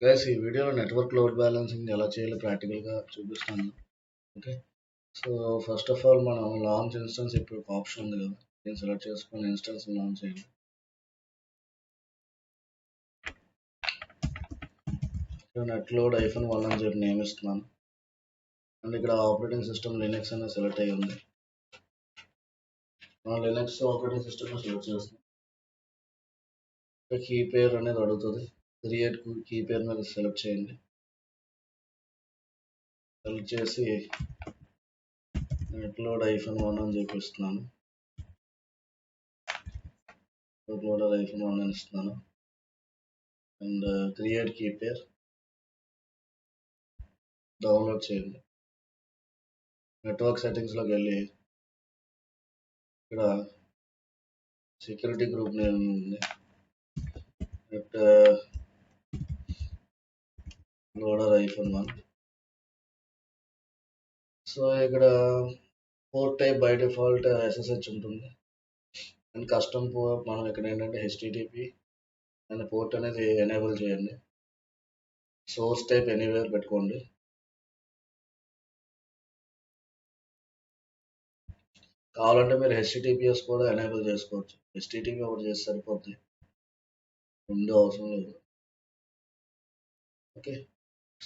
Guys ఈ వీడియోలో network load balancing ఎలా చేయాలో ప్రాక్టికల్గా చూపిస్తాను. Okay, so first of all మనం లాంచ్ ఇన్స్టెన్స్ ఇప్పుడు ఒక ఆప్షన్ ఉంది కదా, దీన్ని సెలెక్ట్ చేసుకొని ఇన్స్టెన్స్ లాంచ్ చేయండి. నెట్ లోడ్ -1 అని చెప్పి నేమ్ ఇస్తున్నాను. అండ్ ఇక్కడ ఆపరేటింగ్ సిస్టమ్ లినక్స్ అనేది సెలెక్ట్ అయ్యి ఉంది. మనం లినక్స్ ఆపరేటింగ్ సిస్టమ్ సెలెక్ట్ చేస్తాం. కీ పేర్ అనేది అడుగుతుంది, క్రియేట్ కీ పేర్ మీద సెలెక్ట్ చేయండి. సెలెక్ట్ చేసి నెట్ లోడ్ -1 అని చెప్పిస్తున్నాను. నెట్ లోడర్ -1 అని ఇస్తున్నాను. And create key pair download చేయండి. నెట్వర్క్ సెట్టింగ్స్లోకి వెళ్ళి ఇక్కడ సెక్యూరిటీ గ్రూప్ నేమ్ ఉంది, నెట్ లోడర్ -1. సో ఇక్కడ port type by default SSH ఉంటుంది. అండ్ కస్టమ్ పోర్ట్ మనం ఇక్కడ ఏంటంటే HTTP అండ్ పోర్ట్ అనేది ఎనేబుల్ చేయండి. సోర్స్ టైప్ ఎనీవేర్ పెట్టుకోండి. కావాలంటే మీరు HTTPS కూడా ఎనేబుల్ చేసుకోవచ్చు. HTTP ఒకటి చేసి సరిపోద్ది, ముందు అవసరం లేదు. ఓకే,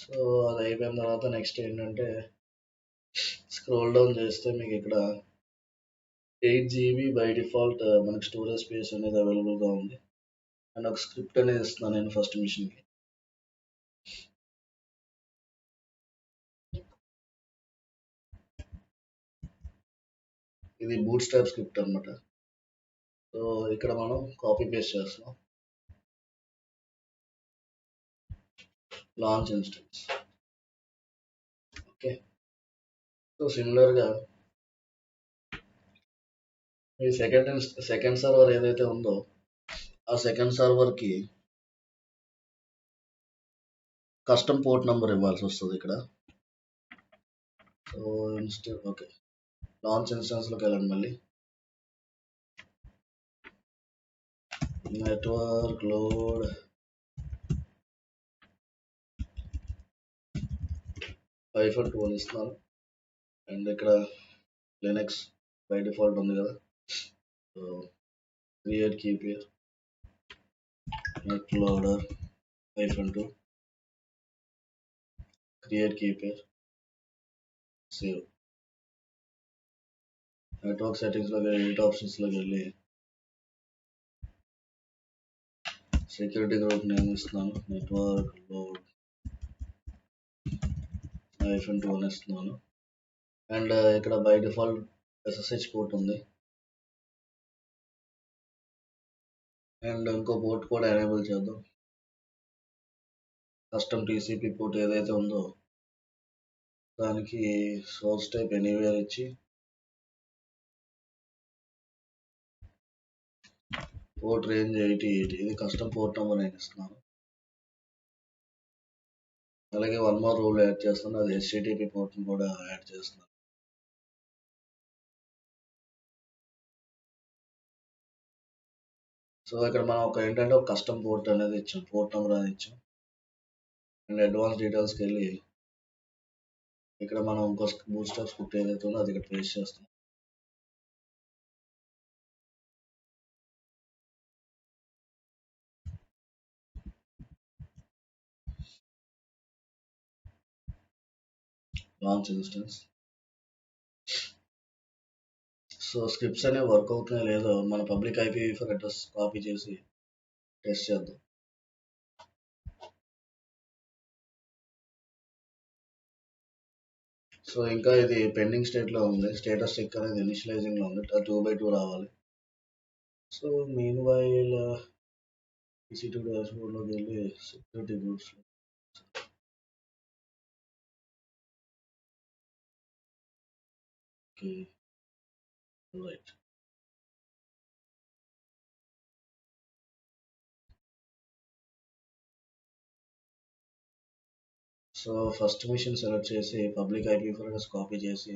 సో అది అయిపోయిన తర్వాత నెక్స్ట్ ఏంటంటే స్క్రోల్ డౌన్ చేస్తే మీకు ఇక్కడ 8 GB బై డిఫాల్ట్ మనకి స్టోరేజ్ స్పేస్ అనేది అవైలబుల్గా ఉంది. అండ్ ఒక స్క్రిప్ట్ అనేది ఇస్తున్నాను నేను ఫస్ట్ మిషన్కి. ఇది బూట్ స్ట్రాప్ స్క్రిప్ట్ అనమాట. సో ఇక్కడ మనం కాపీ పేస్ట్ చేస్తున్నాం. Launch instance. ఓకే, సో సిమిలర్గా ఈ సెకండ్ సర్వర్ ఏదైతే ఉందో ఆ సెకండ్ సర్వర్కి కస్టమ్ పోర్ట్ నెంబర్ ఇవ్వాల్సి వస్తుంది ఇక్కడ. సో ఓకే, లాంచ్ ఇన్స్టెన్స్లోకి వెళ్ళండి. మళ్ళీ నెట్వర్క్ లోడ్ -2 అని ఇస్తున్నాను. అండ్ ఇక్కడ లినక్స్ బై డిఫాల్ట్ ఉంది కదా, so create key pair net loader -2 create key pair save. Network సెట్టింగ్స్లోకి ఎడిట్ ఆప్షన్స్లోకి వెళ్ళి సెక్యూరిటీ గ్రూప్ నేమ్ ఇస్తున్నాను, నెట్వర్క్ లోడ్ -2 అని ఇస్తున్నాను. అండ్ ఇక్కడ బై డిఫాల్ట్ SSH పోర్ట్ ఉంది. అండ్ ఇంకో పోర్ట్ కూడా ఎనేబుల్ చేద్దాం. కస్టమ్ TCP పోర్ట్ ఏదైతే ఉందో దానికి సోర్స్ టైప్ ఎనీవేర్ ఇచ్చి పోర్ట్ రేంజ్ 8080, ఇది కస్టమ్ పోర్ట్ నెంబర్ నేను ఇస్తున్నాను. అలాగే వన్ మోర్ రూల్ యాడ్ చేస్తాను, అది HTTP పోర్ట్ని కూడా యాడ్ చేస్తున్నాను. సో ఇక్కడ మనం ఏంటంటే ఒక కస్టమ్ పోర్ట్ అనేది ఇచ్చాం, పోర్ట్ నెంబర్ అనేది ఇచ్చాం. అండ్ అడ్వాన్స్ డీటెయిల్స్కి వెళ్ళి ఇక్కడ మనం ఇంకో బూట్ స్ట్రాప్ స్క్రిప్ట్ ఏదైతే ఉందో అది ఇక్కడ పేస్ట్ చేస్తాం. Launch instance. సో స్క్రిప్ట్స్ అనేవి వర్క్ అవుతున్నాయో లేదో మన పబ్లిక్ IPv4 అడ్రస్ కాపీ చేసి టెస్ట్ చేద్దాం. సో ఇంకా ఇది పెండింగ్ స్టేట్లో ఉంది, స్టేటస్ చెక్ అనేది ఇనిషియలైజింగ్లో ఉంది, 2x2 రావాలి. సో మీన్ వైల్ EC2 డాష్బోర్డ్లోకి వెళ్ళి security groups right. So first machine select చేసి పబ్లిక్ IPv4 అడ్రస్ కాపీ చేసి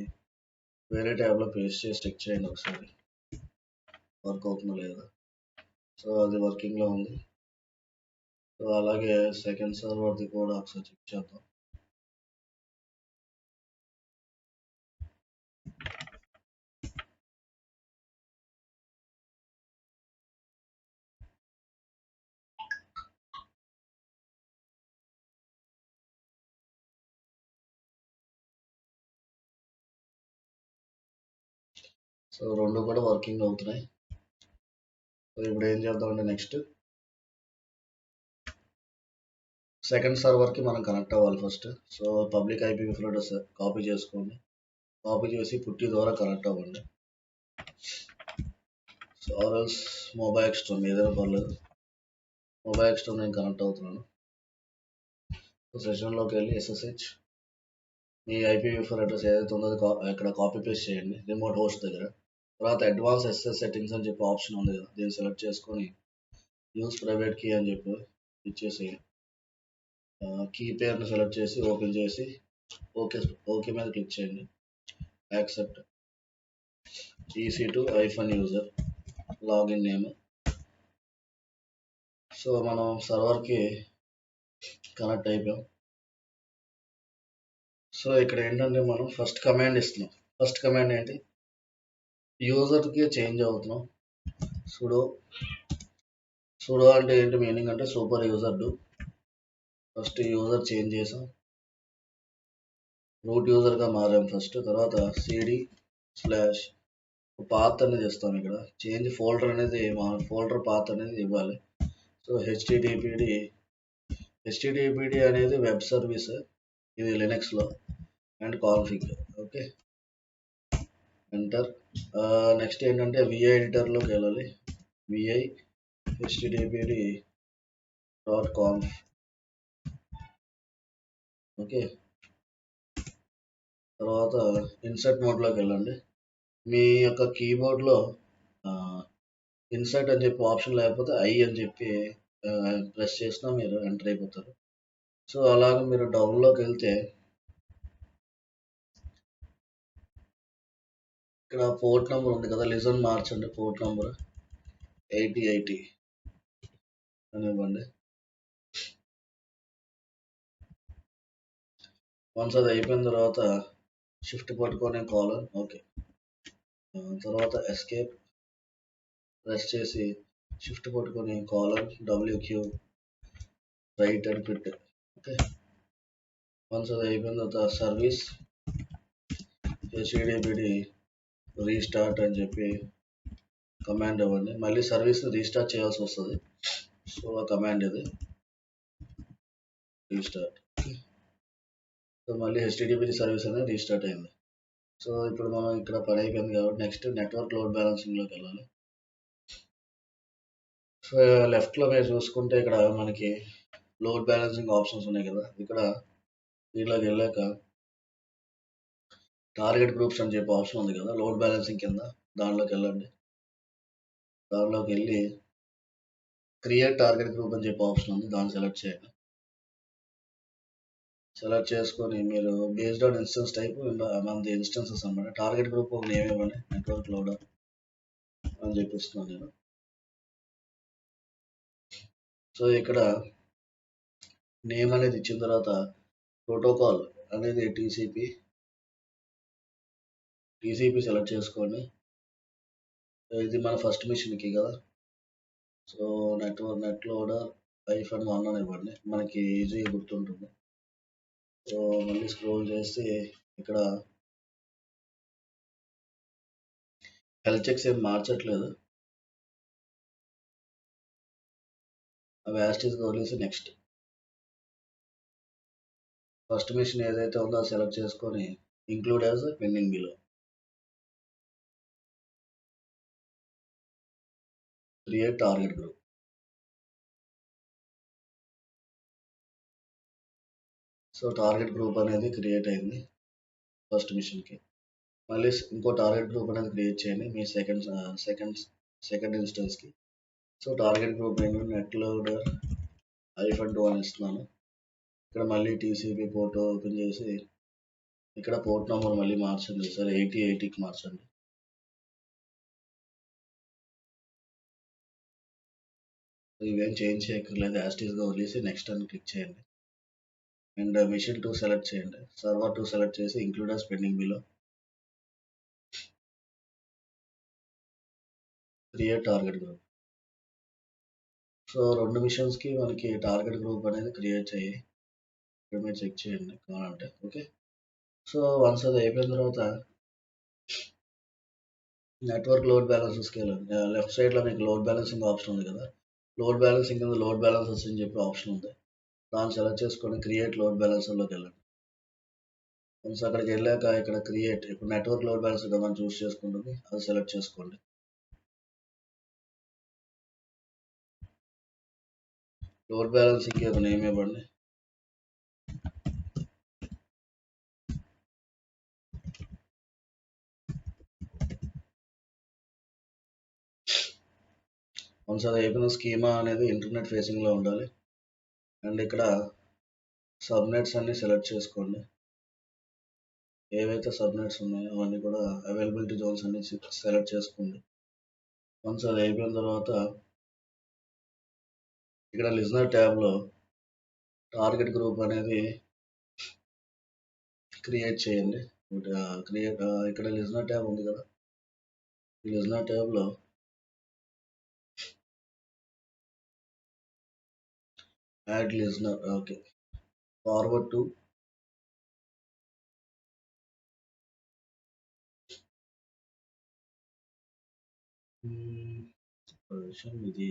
వేరే ట్యాబ్లో పేస్ట్ చేసి చెక్ చేయండి ఒకసారి వర్క్ అవుతుందో లేదా. సో అది వర్కింగ్లో ఉంది. సో అలాగే సెకండ్ సర్వర్ది కూడా ఒకసారి చెక్ చేద్దాం. సో రెండు కూడా వర్కింగ్ అవుతున్నాయి. సో ఇప్పుడు ఏం చేద్దామంటే నెక్స్ట్ సెకండ్ సర్వర్కి మనం కనెక్ట్ అవ్వాలి first. So public IPv address copy చేసుకోండి. కాపీ చేసి పుట్టి ద్వారా కనెక్ట్ అవ్వండి. సో ఆర్ఎల్స్ మొబైల్ ఎక్స్ట్రీమ్ ఏదైనా పర్లేదు. మొబైల్ ఎక్స్ట్రీమ్ నేను కనెక్ట్ అవుతున్నాను. సో సెషన్లోకి వెళ్ళి ఎస్ఎస్హెచ్ మీ ఐపీవీ అడ్రస్ ఏదైతే ఉందో అది ఇక్కడ కాపీ పేస్ట్ చేయండి రిమోట్ హోస్ట్ దగ్గర. తర్వాత అడ్వాన్స్ ఎస్ఎస్ సెట్టింగ్స్ అని చెప్పి ఆప్షన్ ఉంది కదా, దీన్ని సెలెక్ట్ చేసుకొని యూస్ ప్రైవేట్ కీ అని చెప్పి ఇచ్చేసి కీ పేర్ని సెలెక్ట్ చేసి ఓపెన్ చేసి ఓకే మీద క్లిక్ చేయండి. Accept EC2-user login name. So మనం సర్వర్కి కనెక్ట్ అయిపోయాం. సో ఇక్కడ ఏంటంటే మనం ఫస్ట్ కమాండ్ ఇస్తున్నాం. ఫస్ట్ కమాండ్ ఏంటి, యూజర్కి చేంజ్ అవుతున్నాం. సుడో అంటే ఏంటి మీనింగ్ అంటే super user do. First user change చేసాం, రూట్ యూజర్గా మారాం ఫస్ట్. తర్వాత సిడి స్లాష్ పాత్ అనేది ఇస్తాం. ఇక్కడ చేంజ్ ఫోల్డర్ అనేది ఫోల్డర్ పాత్ అనేది ఇవ్వాలి. సో హెచ్టిటిపిడి అనేది వెబ్ సర్వీస్, ఇది లినక్స్లో and config. Okay, enter. Next ఏంటంటే విఐ ఎడిటర్లోకి వెళ్ళాలి. VI httpd.conf. ఓకే, తర్వాత ఇన్సర్ట్ మోడ్లోకి వెళ్ళండి. మీ యొక్క కీబోర్డ్లో ఇన్సర్ట్ అని చెప్పి ఆప్షన్ లేకపోతే ఐ అని చెప్పి ప్రెస్ చేసినా మీరు ఎంటర్ అయిపోతారు. సో అలాగే మీరు డౌన్లోకి వెళ్తే ఇక్కడ పోర్ట్ నెంబర్ ఉంది కదా, లిజన్ మార్చండి. పోర్ట్ నెంబర్ 8080 అని ఇవ్వండి. వన్స్ అది అయిపోయిన తర్వాత షిఫ్ట్ పట్టుకొని కాలన్. ఓకే, తర్వాత ఎస్కేప్ ప్రెస్ చేసి షిఫ్ట్ పట్టుకొని కాలన్ WQ రైట్ అని పెట్టి. ఓకే, వన్స్ అది అయిపోయిన తర్వాత సర్వీస్ HTTPD రీస్టార్ట్ అని చెప్పి కమాండ్ ఇవ్వండి. మళ్ళీ సర్వీస్ని రీస్టార్ట్ చేయాల్సి వస్తుంది. సో ఆ కమాండ్ ఇది రీస్టార్ట్. సో మళ్ళీ HTTPD సర్వీస్ అనేది రీస్టార్ట్ అయింది. సో ఇప్పుడు మనం ఇక్కడ పని అయిపోయింది కాబట్టి నెక్స్ట్ నెట్వర్క్ లోడ్ బ్యాలెన్సింగ్లోకి వెళ్ళాలి. సో లెఫ్ట్లో మీరు చూసుకుంటే ఇక్కడ మనకి లోడ్ బ్యాలెన్సింగ్ ఆప్షన్స్ ఉన్నాయి కదా, ఇక్కడ దీనిలోకి వెళ్ళాక టార్గెట్ గ్రూప్స్ అని చెప్పి ఆప్షన్ ఉంది కదా లోడ్ బ్యాలెన్సింగ్ కింద, దానిలోకి వెళ్ళండి. దానిలోకి వెళ్ళి క్రియేట్ టార్గెట్ గ్రూప్ అని చెప్పి ఆప్షన్ ఉంది, దాన్ని సెలెక్ట్ చేయండి. సెలెక్ట్ చేసుకొని మీరు బేస్డ్ ఆన్ ఇన్స్టెన్స్ టైప్ మనది ఇన్స్టెన్సెస్ అన్నమాట. టార్గెట్ గ్రూప్ ఒక నేమ్ ఇవ్వండి, నెట్వర్క్ లోడర్ అని చెప్పిస్తున్నాను నేను. సో ఇక్కడ నేమ్ అనేది ఇచ్చిన తర్వాత ప్రోటోకాల్ అనేది టీసీపీ సెలెక్ట్ చేసుకోండి. ఇది మన ఫస్ట్ మిషన్కి కదా. సో నెట్ లోడర్ -1 అని ఇవ్వండి, మనకి ఈజీగా గుర్తుంటుంది. సో మళ్ళీ స్క్రోల్ చేసి ఇక్కడ హెల్త్ చెక్స్ ఏం మార్చట్లేదు, అవి యాస్టీస్గా వదిలేసి నెక్స్ట్ ఫస్ట్ మిషన్ ఏదైతే ఉందో అది సెలెక్ట్ చేసుకొని include as pending below create target group. So target group అనేది క్రియేట్ అయింది ఫస్ట్ మిషన్కి. మళ్ళీ ఇంకో టార్గెట్ గ్రూప్ అనేది క్రియేట్ చేయండి మీ సెకండ్ ఇన్స్టెన్స్కి. సో టార్గెట్ గ్రూప్ ఏంటంటే నెట్ లోడర్ -2 అని ఇస్తున్నాను. ఇక్కడ మళ్ళీ టీసీపీ పోర్ట్ ఓపెన్ చేసి ఇక్కడ పోర్ట్ నెంబర్ మళ్ళీ మార్చండి సార్, 8080కి మార్చండి. ఇవేం చేంజ్ చేయక్కర్లేదు, యాజ్ టీస్గా వదిలేసి నెక్స్ట్ అని క్లిక్ చేయండి. అండ్ మిషన్ 2 సెలెక్ట్ చేయండి. సర్వర్ 2 సెలెక్ట్ చేసి include as pending below create target group. So 2 మిషన్స్కి మనకి టార్గెట్ గ్రూప్ అనేది క్రియేట్ చేయి. ఇక్కడ మీరు చెక్ చేయండి కావాలంటే. ఓకే, సో వన్స్ అది అయిపోయిన తర్వాత నెట్వర్క్ లోడ్ బ్యాలెన్సెస్కి వెళ్ళండి. లెఫ్ట్ సైడ్లో మీకు లోడ్ బ్యాలెన్సింగ్ ఆప్షన్ ఉంది కదా, లోడ్ బ్యాలెన్సింగ్ కింద లోడ్ బ్యాలెన్సెస్ అని చెప్పి ఆప్షన్ ఉంది. దాన్ని సెలెక్ట్ చేసుకొని క్రియేట్ లోడ్ బ్యాలెన్సర్లోకి వెళ్ళండి. వన్స్ అక్కడికి వెళ్ళాక ఇక్కడ క్రియేట్, ఇప్పుడు నెట్వర్క్ లోడ్ బ్యాలెన్సర్ మనం చూస్ చేసుకుంటుంది, అది సెలెక్ట్ చేసుకోండి. లోడ్ బ్యాలెన్సింగ్కి ఒక నేమ్ ఇవ్వండి. వన్స్ అది అయిపోయిన స్కీమా అనేది ఇంటర్నెట్ ఫేసింగ్లో ఉండాలి. అండ్ ఇక్కడ సబ్నెట్స్ అన్ని సెలెక్ట్ చేసుకోండి. ఏవైతే సబ్నెట్స్ ఉన్నాయో అవన్నీ కూడా అవైలబిలిటీ జోన్స్ అన్ని సెలెక్ట్ చేసుకోండి. వన్స్ అది అయిపోయిన తర్వాత ఇక్కడ లిజనర్ ట్యాబ్లో టార్గెట్ గ్రూప్ అనేది క్రియేట్ చేయండి. క్రియేట్ ఇక్కడ లిజనర్ ట్యాబ్ ఉంది కదా, ఈ లిజనర్ ట్యాబ్లో add listener. Okay, forward to ఇది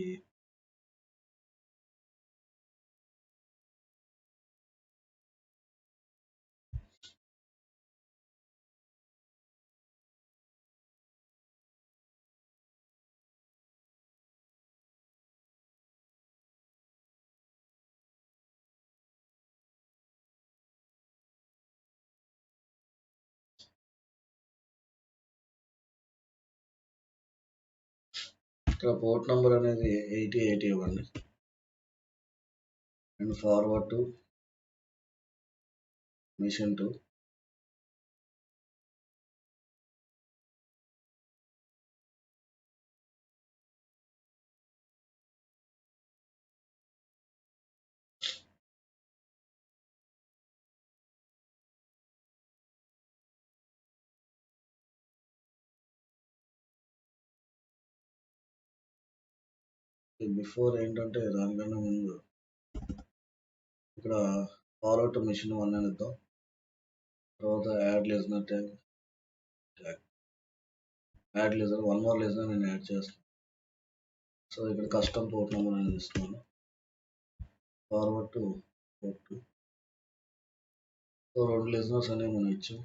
ఇక్కడ పోర్ట్ నెంబర్ అనేది 8080 ఇవ్వండి. And forward to machine 2. Before ఏంటంటే దానికన్నా ముందు ఇక్కడ ఫార్వర్డ్ టు మిషన్ 1 అని ఇద్దాం. తర్వాత add listener tag, add listener, one more listener నేను యాడ్ చేస్తాను. సో ఇక్కడ కస్టమ్ పోర్ట్ నెంబర్ అనేది ఇస్తున్నాను. Forward to port 2. So 2 listeners అనేవి మనం ఇచ్చాం.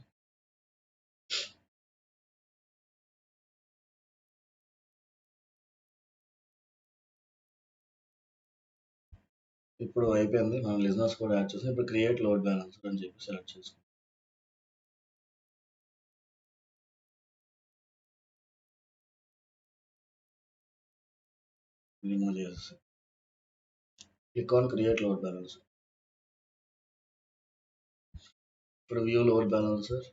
ఇప్పుడు అయిపోయింది, మనం లిజనర్స్ కూడా యాడ్ చేసాం. ఇప్పుడు క్రియేట్ లోడ్ బ్యాలెన్సర్ అని చెప్పి సెలెక్ట్ చేసుకోండి. రిమూవ్ చేసేసి click on create load balancer. ఇప్పుడు view load balancer,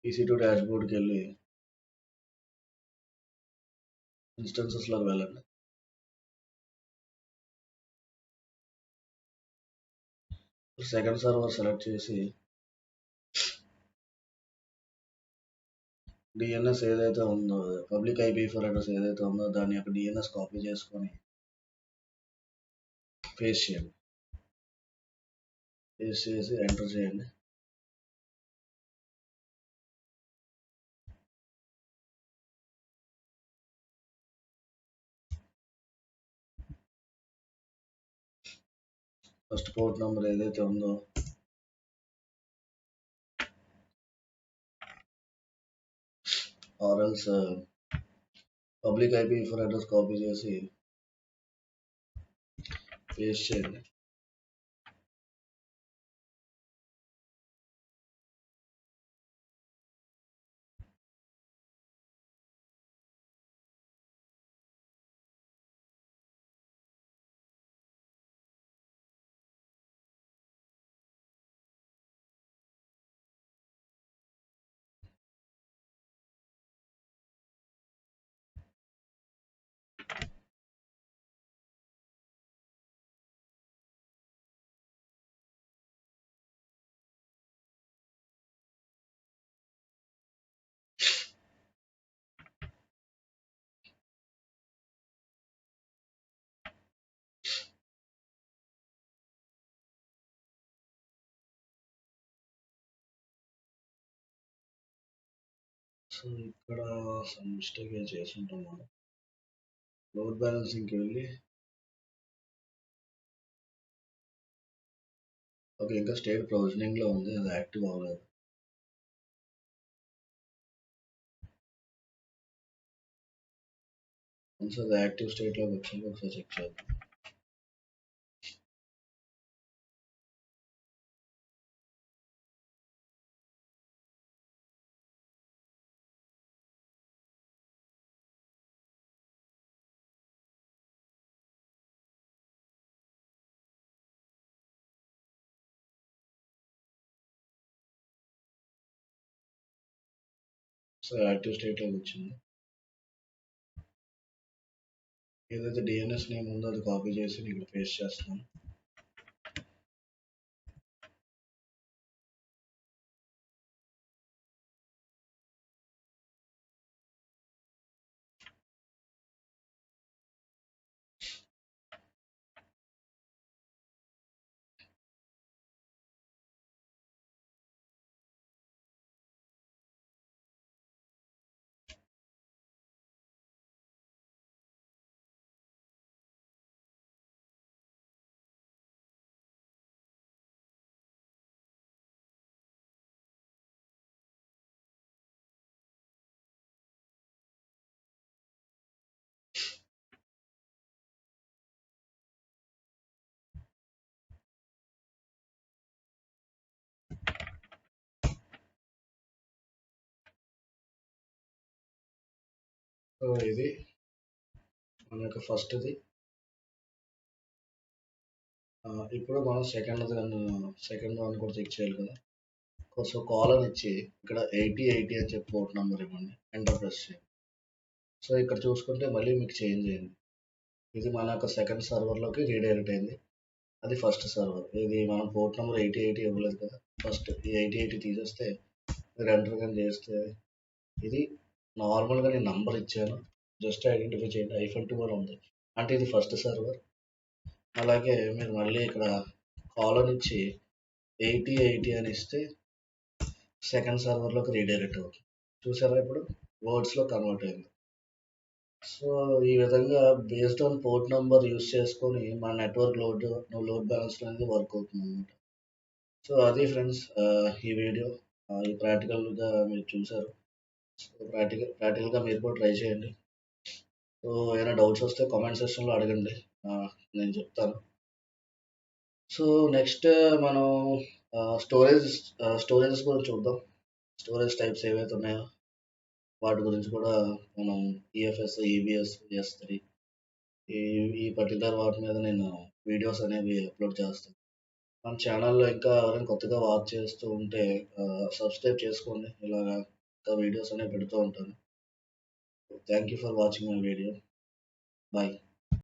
EC2 dash బోర్డ్కి వెళ్ళి ఇన్స్టెన్సెస్లోకి వెళ్ళండి. సెకండ్ సర్వర్ సెలెక్ట్ చేసి డిఎన్ఎస్ ఏదైతే ఉందో, పబ్లిక్ IP4 అడ్రస్ ఏదైతే ఉందో దాని యొక్క డిఎన్ఎస్ కాపీ చేసుకొని పేస్ట్ చేయండి. పేస్ట్ చేసి ఎంటర్ చేయండి. ఫస్ట్ పోర్ట్ నెంబర్ ఏదైతే ఉందో ఆర్ఎల్స్ పబ్లిక్ IP4 అడ్రస్ కాపీ చేసి పేస్ట్ చేయండి. సో ఇక్కడ సమ్ మిస్టేక్ ఏం చేసుంటాం మనం. లోడ్ బ్యాలెన్సింగ్‌కి వెళ్ళి ఓకే. ఇంకా స్టేట్ ప్రొవిజనింగ్‌లో ఉంది. అది యాక్టివ్ అవ్వలేదు. వన్స్ అది యాక్టివ్ స్టేట్‌లోకి వచ్చిందో ఒకసారి చెక్ చేద్దాం. సో యాక్టివ్ స్టేట్‌లోకి వచ్చింది. ఏదైతే డిఎన్ఎస్ నేమ్ ఉందో అది కాపీ చేసి నేను ఇక్కడ పేస్ట్ చేస్తున్నాను. సో ఇది మన యొక్క ఫస్ట్‌ది. ఇప్పుడు మనం సెకండ్ వన్ కూడా చెక్ చేయాలి కదా! సో కాలన్ ఇచ్చి ఇక్కడ 8080 అని చెప్పి పోర్ట్ నంబర్ ఇవ్వండి. ఎంటర్ ప్రెస్ చేయండి. సో ఇక్కడ చూసుకుంటే మళ్ళీ మీకు చేంజ్ అయింది. ఇది మన యొక్క సెకండ్ సర్వర్‌లోకి రీడైరెక్ట్ అయింది. అది ఫస్ట్ సర్వర్. ఇది మనం పోర్ట్ నంబర్ 8080 ఇవ్వలేదు కదా! ఫస్ట్ ఈ 8080 తీసేస్తే మీరు ఎంటర్ గాని చేస్తే ఇది నార్మల్‌గా నేను నంబర్ ఇచ్చాను. జస్ట్ ఐడెంటిఫై చేయండి. -2 అని ఉంది. అంటే ఇది ఫస్ట్ సర్వర్. అలాగే మీరు మళ్ళీ ఇక్కడ కాలన్ ఇచ్చి 8080 అని ఇస్తే సెకండ్ సర్వర్‌లోకి రీడైరెక్ట్ అవుతుంది. చూసారా ఇప్పుడు? వర్డ్స్‌లో కన్వర్ట్ అయింది. సో ఈ విధంగా based on port number use చేసుకొని మన నెట్వర్క్ లోడ్ బ్యాలెన్సర్ అనేది వర్క్ అవుతుందన్నమాట. సో అది ఫ్రెండ్స్ ఈ వీడియో. ఈ ప్రాక్టికల్‌గా మీరు చూసారు. సో ప్రాక్టికల్‌గా మీరు కూడా ట్రై చేయండి. సో ఏమైనా డౌట్స్ వస్తే కామెంట్ సెక్షన్‌లో అడగండి. నేను చెప్తాను. సో నెక్స్ట్ మనం స్టోరేజ్ స్టోరేజెస్ గురించి చూద్దాం. స్టోరేజ్ టైప్స్ ఏవైతే ఉన్నాయో వాటి గురించి కూడా మనం ఈఎఫ్ఎస్, ఈబీఎస్, ఎస్3 ఈ ఈ పర్టికులర్ వాటి మీద నేను వీడియోస్ అనేవి అప్లోడ్ చేస్తాను. మన ఛానల్‌లో ఇంకా ఎవరైనా కొత్తగా వాచ్ చేస్తూ ఉంటే సబ్స్క్రైబ్ చేసుకోండి. ఇలాగా ఇంకా వీడియోస్ అనేవి పెడుతూ ఉంటాను. Thank you for watching my video. Bye.